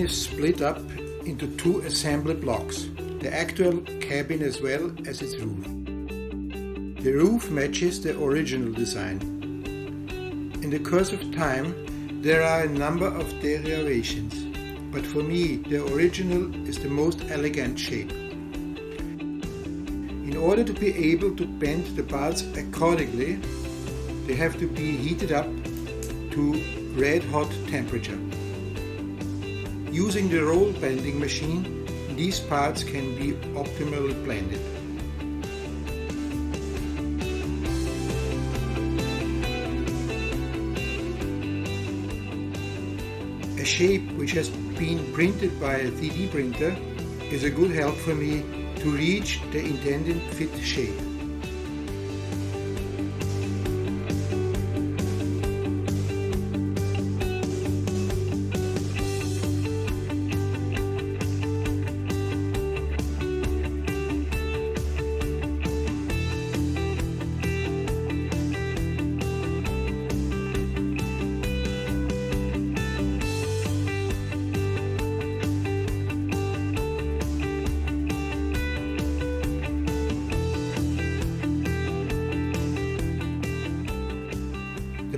is split up into two assembly blocks, the actual cabin as well as its roof. The roof matches the original design. In the course of time, there are a number of derivations, but for me the original is the most elegant shape. In order to be able to bend the parts accordingly, they have to be heated up to red hot temperature. Using the roll bending machine, these parts can be optimally blended. A shape which has been printed by a 3D printer is a good help for me to reach the intended fit shape.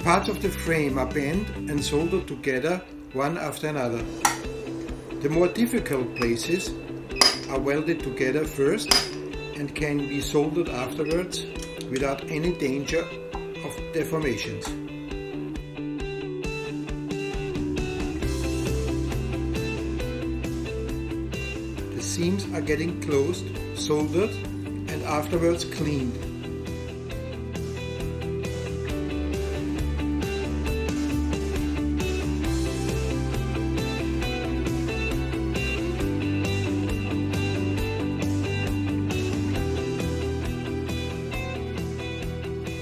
Parts of the frame are bent and soldered together one after another. The more difficult places are welded together first and can be soldered afterwards without any danger of deformations. The seams are getting closed, soldered, and afterwards cleaned.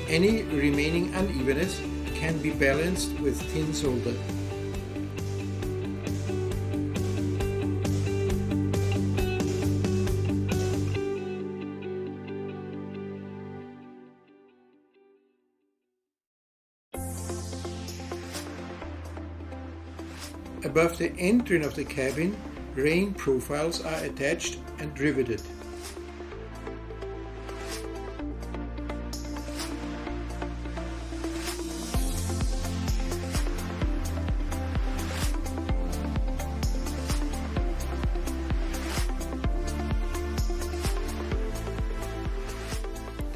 Any remaining unevenness can be balanced with thin solder. Above the entry of the cabin, rain profiles are attached and riveted.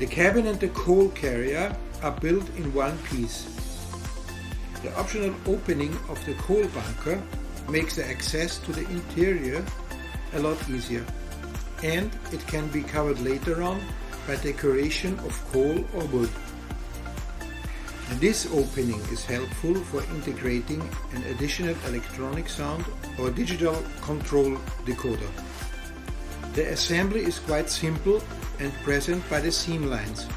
The cabin and the coal carrier are built in one piece. The optional opening of the coal bunker makes the access to the interior a lot easier, and it can be covered later on by decoration of coal or wood. And this opening is helpful for integrating an additional electronic sound or digital control decoder. The assembly is quite simple and present by the seam lines.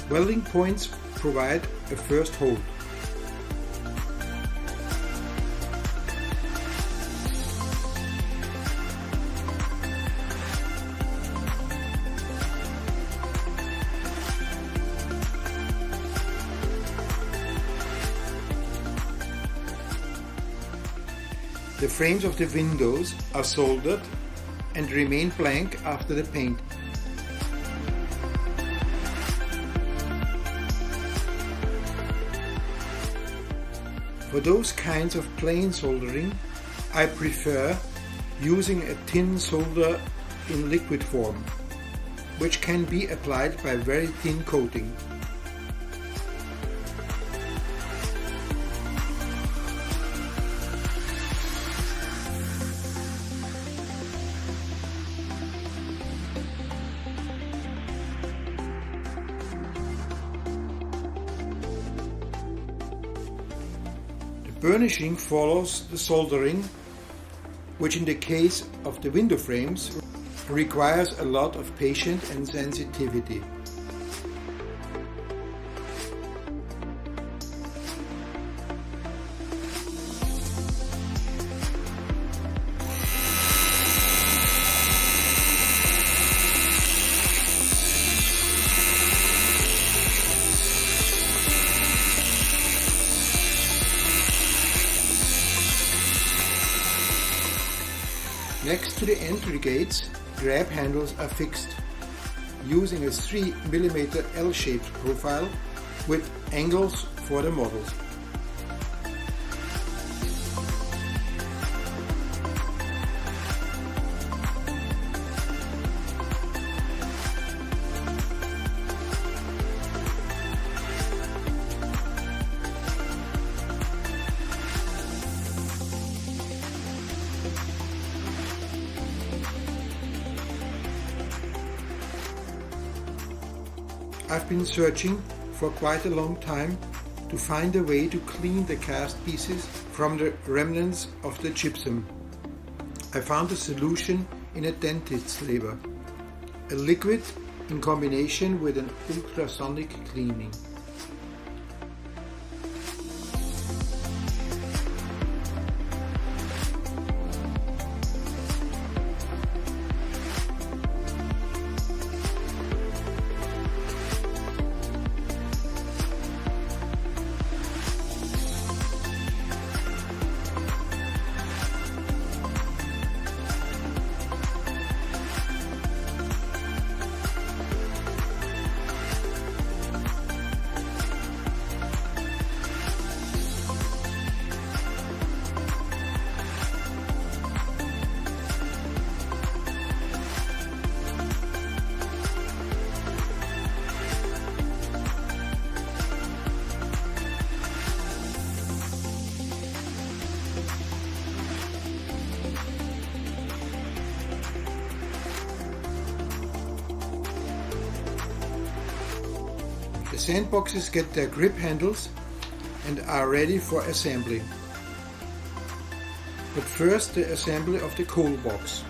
Welding points provide a first hold. The frames of the windows are soldered and remain blank after the paint. For those kinds of plain soldering, I prefer using a tin solder in liquid form, which can be applied by very thin coating. Burnishing follows the soldering, which in the case of the window frames requires a lot of patience and sensitivity. Next to the entry gates, grab handles are fixed using a 3 mm L-shaped profile with angles for the models. I've been searching for quite a long time to find a way to clean the cast pieces from the remnants of the gypsum. I found a solution in a dentist's labor, a liquid in combination with an ultrasonic cleaning. The sandboxes get their grip handles and are ready for assembly. But first, the assembly of the coal box.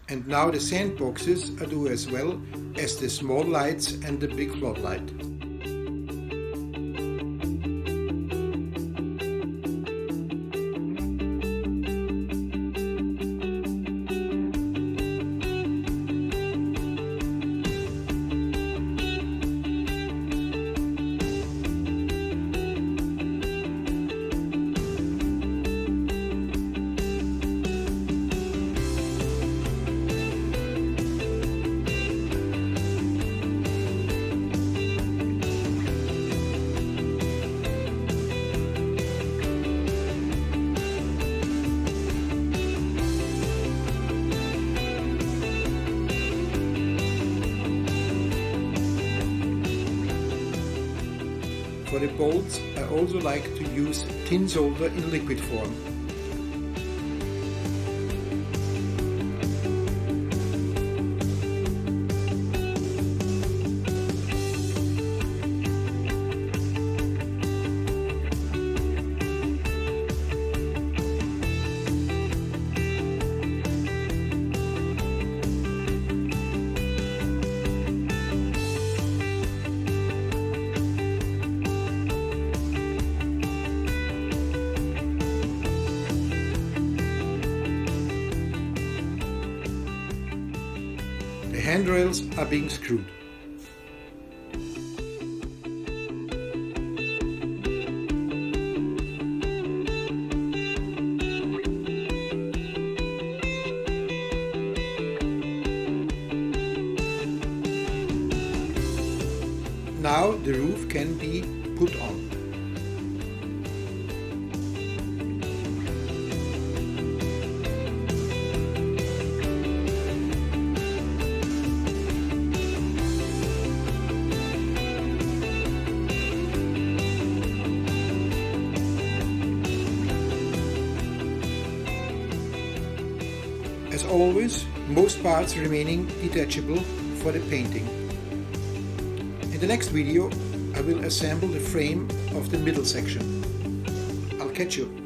And now the sandboxes are do as well as the small lights and the big floodlight. For the bolts, I also like to use tin solder in liquid form. handrails are being screwed. Now the roof can be put on. As always, most parts remaining detachable for the painting. In the next video, I will assemble the frame of the middle section. I'll catch you.